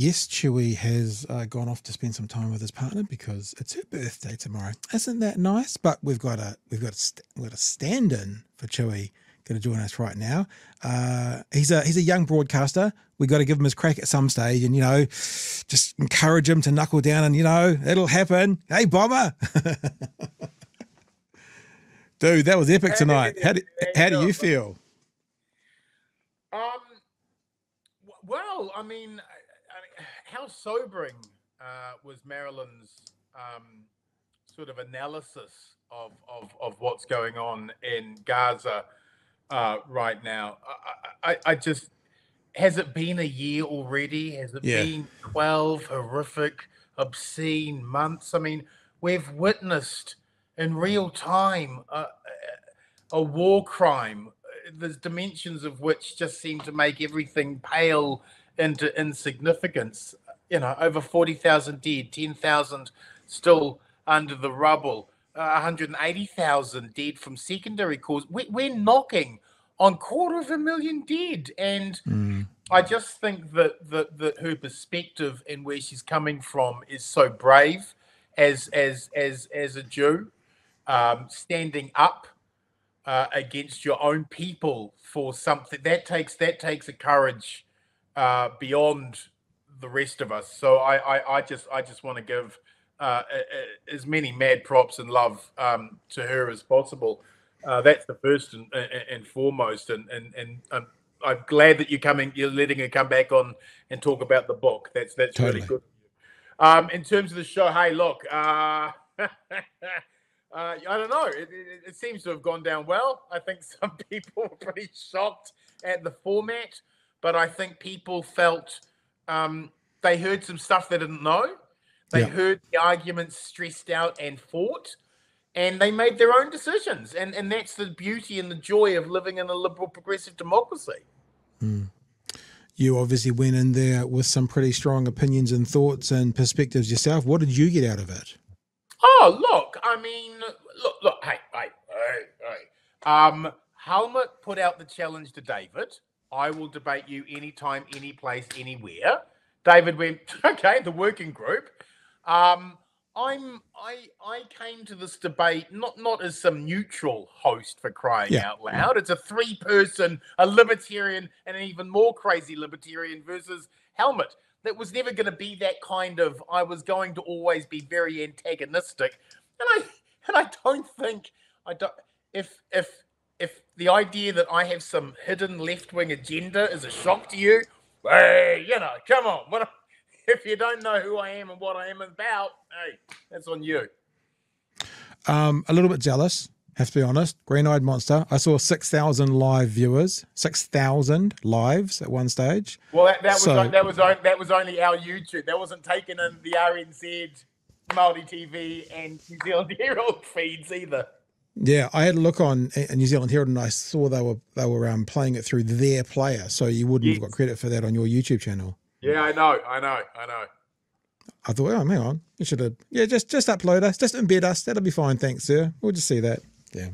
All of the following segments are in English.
Yes, Chewie has gone off to spend some time with his partner because it's her birthday tomorrow. Isn't that nice? But we've got a stand-in for Chewie going to join us right now. He's a young broadcaster. We got to give him his crack at some stage, and just encourage him to knuckle down, and it'll happen. Hey, Bomber. Dude, that was epic tonight. How do you feel? Well, I mean, how sobering was Marilyn's sort of analysis of what's going on in Gaza right now? I just, has it been a year already? Has it been 12 horrific, obscene months? I mean, we've witnessed in real time a war crime, the dimensions of which just seem to make everything pale into insignificance. Over 40,000 dead, 10,000 still under the rubble, 180,000 dead from secondary cause. We're knocking on 250,000 dead, and I just think that her perspective and where she's coming from is so brave as a Jew, standing up against your own people for something that takes a courage beyond the rest of us. So I just want to give as many mad props and love to her as possible. That's the first and foremost, and I'm glad that you're letting her come back on and talk about the book. That's totally really good. In terms of the show, hey, look, I don't know. It seems to have gone down well. I think some people were pretty shocked at the format, but I think people felt they heard some stuff they didn't know. They heard the arguments stressed out and fought, and they made their own decisions. And that's the beauty and the joy of living in a liberal progressive democracy. You obviously went in there with some pretty strong opinions and thoughts and perspectives yourself. What did you get out of it? Oh, look, I mean, look, hey. Helmut put out the challenge to David. I will debate you anytime, any place, anywhere. David went, okay, the working group. I came to this debate not as some neutral host, for crying out loud. It's a 3-person, a libertarian, and an even more crazy libertarian versus Helmut. That was never going to be that kind of, I was going to always be very antagonistic. And I don't think, if the idea that I have some hidden left-wing agenda is a shock to you, hey, come on. If you don't know who I am and what I am about, hey, that's on you. A little bit jealous, have to be honest. Green-eyed monster. I saw 6,000 live viewers, 6,000 lives at one stage. Well, that was only our YouTube. That wasn't taken in the RNZ, Māori TV, and New Zealand Herald feeds either. Yeah, I had a look on New Zealand Herald, and I saw they were playing it through their player, so you wouldn't have got credit for that on your YouTube channel. Yeah, I know. I thought, hang on, you should have, just upload us, just embed us. That'll be fine, thanks, sir. We'll just see that. Yeah.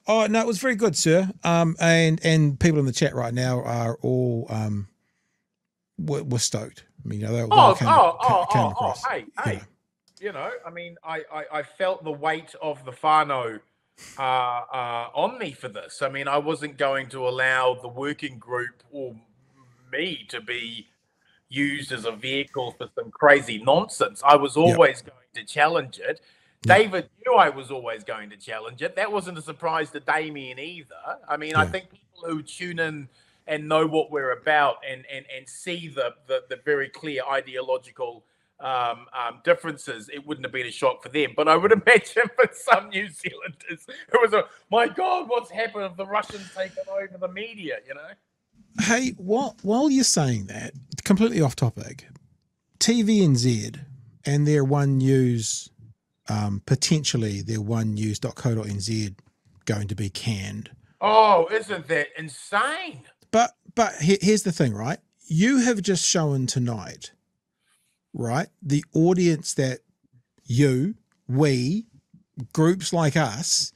Oh no, it was very good, sir. And people in the chat right now are all were stoked. I mean, they came across. Hey. I mean, I felt the weight of the whānau on me for this. I mean, I wasn't going to allow the working group or me to be used as a vehicle for some crazy nonsense. I was always going to challenge it. David knew I was always going to challenge it. That wasn't a surprise to Damien either. I mean, I think people who tune in and know what we're about and see the very clear ideological differences, it wouldn't have been a shock for them. But I would imagine for some New Zealanders, it was my God, what's happened if the Russians taken over the media, Hey, while you're saying that, completely off topic, TVNZ and their One News, potentially their onenews.co.nz going to be canned. Oh, isn't that insane? But here's the thing, right? You have just shown tonight, right, the audience that we, groups like us,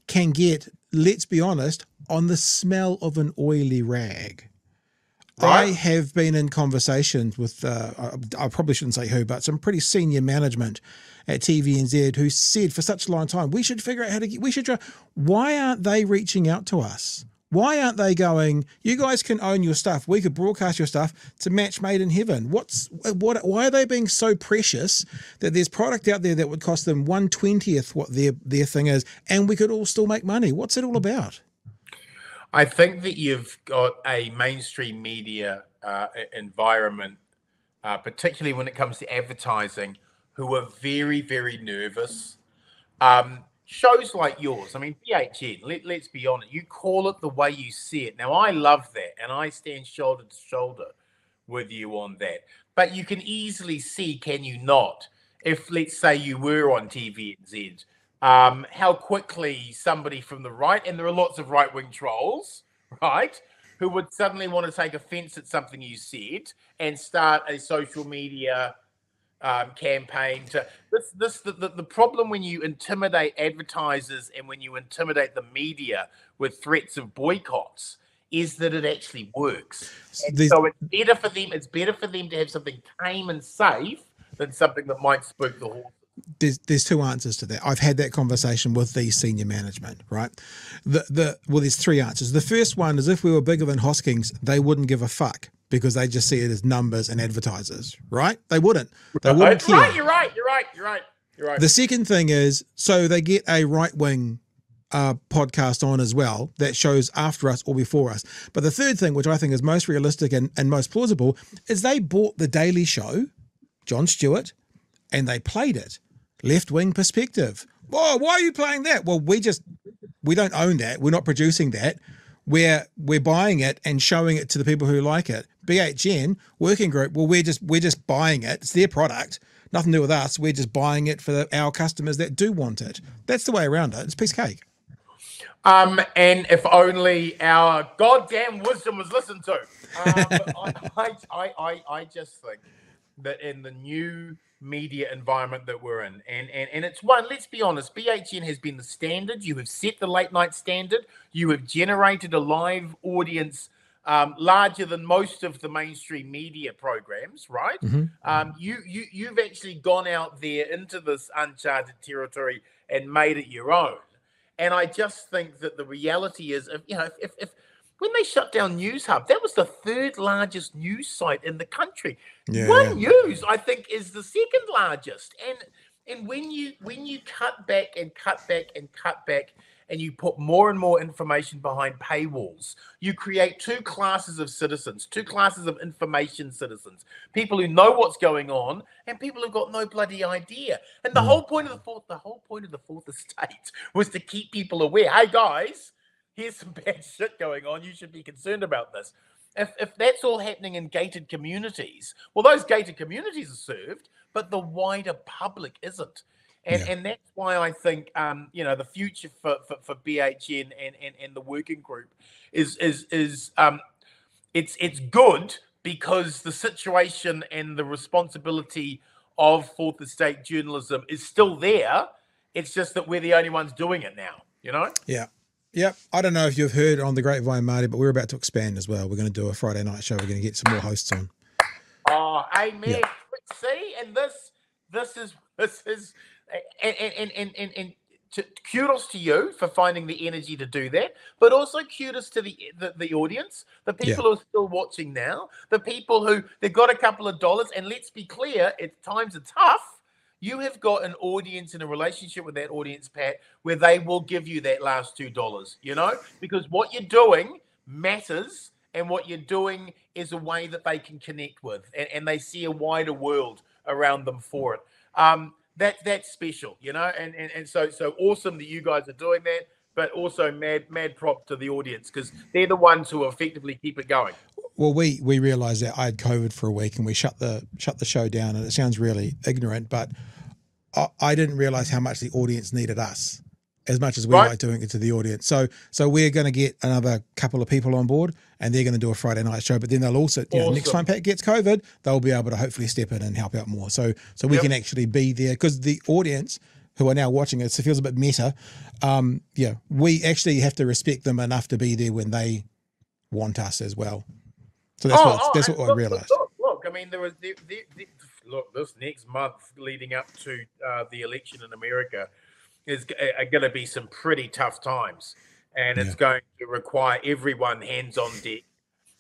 can get, let's be honest, on the smell of an oily rag. I have been in conversations with, I probably shouldn't say who, but some pretty senior management at TVNZ who said for such a long time, we should figure out how to get, we should try. Why aren't they reaching out to us? Why aren't they going, you guys can own your stuff. We could broadcast your stuff to match made in heaven. Why are they being so precious that there's product out there that would cost them 1/20th what their thing is, and we could all still make money? What's it all about? I think that you've got a mainstream media environment, particularly when it comes to advertising, who are very, very nervous. Shows like yours, I mean, BHN, let's be honest, you call it the way you see it. Now, I love that, and I stand shoulder to shoulder with you on that. But you can easily see, can you not, if, let's say, you were on TVNZ, how quickly somebody from the right, and there are lots of right-wing trolls, right, who would suddenly want to take offense at something you said and start a social media campaign to the problem when you intimidate advertisers and when you intimidate the media with threats of boycotts is that it actually works. So it's better for them to have something tame and safe than something that might spook the horse. There's two answers to that. I've had that conversation with the senior management, right? Well, there's three answers. The first one is if we were bigger than Hoskins, they wouldn't give a fuck because they just see it as numbers and advertisers, right? They wouldn't. They wouldn't care. Right, you're right. The second thing is, so they get a right-wing podcast on as well that shows after us or before us. But the third thing, which I think is most realistic and most plausible, is they bought The Daily Show, Jon Stewart, and they played it. Left-wing perspective. Oh, why are you playing that? Well, we don't own that. We're not producing that. We're buying it and showing it to the people who like it. BHN working group. Well, we're just buying it. It's their product. Nothing to do with us. We're just buying it for our customers that do want it. That's the way around it. It's a piece of cake. And if only our goddamn wisdom was listened to. I just think that in the new media environment that we're in, and it's one, let's be honest, BHN has been the standard. You have set the late night standard. You have generated a live audience larger than most of the mainstream media programs, right? Mm-hmm. You've actually gone out there into this uncharted territory and made it your own. And I just think that the reality is, if when they shut down News Hub, that was the third largest news site in the country. Yeah. One News, I think, is the second largest. And when you cut back and cut back and cut back, and you put more and more information behind paywalls, you create two classes of citizens, two classes of information citizens, people who know what's going on and people who've got no bloody idea. And the whole point of the fourth estate was to keep people aware. Hey guys, here's some bad shit going on. You should be concerned about this. If that's all happening in gated communities, well, those gated communities are served, but the wider public isn't. And that's why I think the future for BHN and the working group is it's good because the situation and the responsibility of fourth estate journalism is still there. It's just that we're the only ones doing it now, Yeah. Yep. I don't know if you've heard on the Grapevine, Marty, but we're about to expand as well. We're going to do a Friday night show. We're going to get some more hosts on. Oh, amen. Yeah. See, and this is and kudos to you for finding the energy to do that, but also kudos to the audience, the people who are still watching now, the people who they've got a couple of dollars. And let's be clear, times are tough. You have got an audience and a relationship with that audience, Pat, where they will give you that last $2, because what you're doing matters, and what you're doing is a way that they can connect with, and they see a wider world around them for it. That's special, and so awesome that you guys are doing that, but also mad prop to the audience because they're the ones who effectively keep it going. Well, we realised that I had COVID for a week and we shut the show down, and it sounds really ignorant, but I didn't realise how much the audience needed us as much as we like doing it to the audience. So we're going to get another couple of people on board, and they're going to do a Friday night show, but then they'll also, next time Pat gets COVID, they'll be able to hopefully step in and help out more. So we can actually be there because the audience who are now watching it feels a bit meta. We actually have to respect them enough to be there when they want us as well. So that's what I realised. Look, I mean, there was look, this next month leading up to the election in America is going to be some pretty tough times, and it's going to require everyone hands on deck,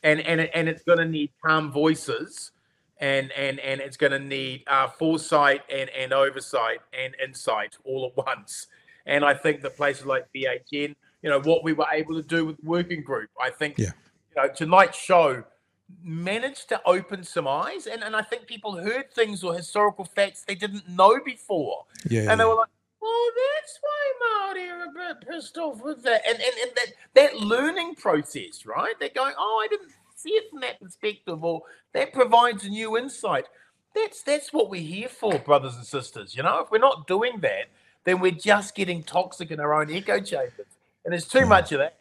and it's going to need calm voices, and it's going to need foresight and oversight and insight all at once. And I think that places like BHN, what we were able to do with the working group, I think, tonight's show managed to open some eyes, and I think people heard things or historical facts they didn't know before, and they were like, "Oh, that's why Māori are a bit pissed off with that," and that learning process, right? They're going, "Oh, I didn't see it from that perspective," or that provides a new insight. That's what we're here for, brothers and sisters. If we're not doing that, then we're just getting toxic in our own echo chambers, and there's too much of that.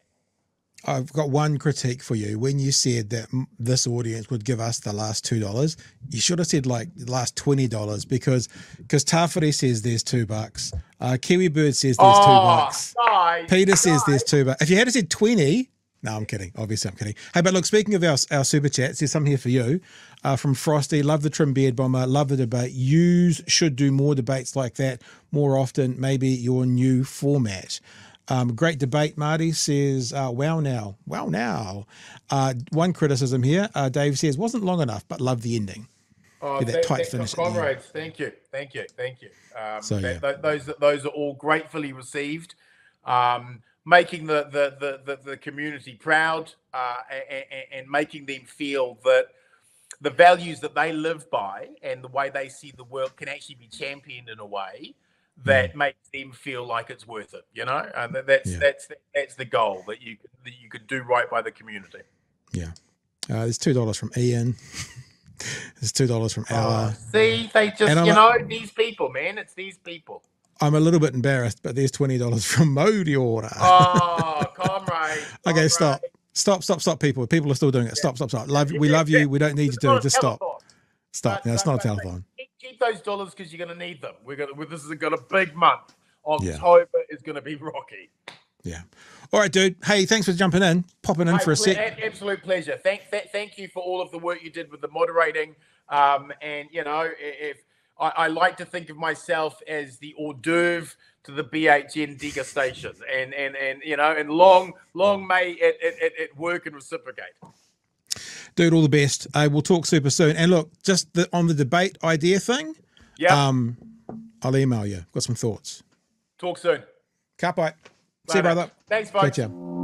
I've got one critique for you. When you said that this audience would give us the last $2, you should have said like the last $20 because Tawhiri says there's $2. Kiwi Bird says there's $2. Peter says there's $2. If you had said 20, no, I'm kidding. Obviously, I'm kidding. Hey, but look, speaking of our super chats, there's something here for you from Frosty. Love the trim beard bomber. Love the debate. Yous should do more debates like that more often. Maybe your new format. Great debate, Marty says, wow now. One criticism here, Dave says, wasn't long enough, but love the ending. Oh, that tight finish. Comrades, thank you. Those are all gratefully received, making the community proud and making them feel that the values that they live by and the way they see the world can actually be championed in a way that makes them feel like it's worth it, and that's the goal, that you can do right by the community. Yeah. There's $2 from Ian. There's $2 from Ella. See, they just, these people, man, it's these people. I'm a little bit embarrassed, but there's $20 from Modi Order. Oh, comrade. Okay, stop, people. People are still doing it. Stop. We love you. We don't need you to just stop. Stop. No, it's not a telethon. Keep those dollars because you're going to need them. This has got a big month. October is going to be rocky. Yeah. All right, dude. Hey, thanks for jumping in, popping in for a sec. Absolute pleasure. Thank you for all of the work you did with the moderating. And if I like to think of myself as the hors d'oeuvre to the BHN degustation, and long may it work and reciprocate. Dude, all the best. We'll talk super soon. And look, just on the debate idea thing, I'll email you. Got some thoughts. Talk soon. Ka pai. See you, brother. Thanks, folks. Catch ya.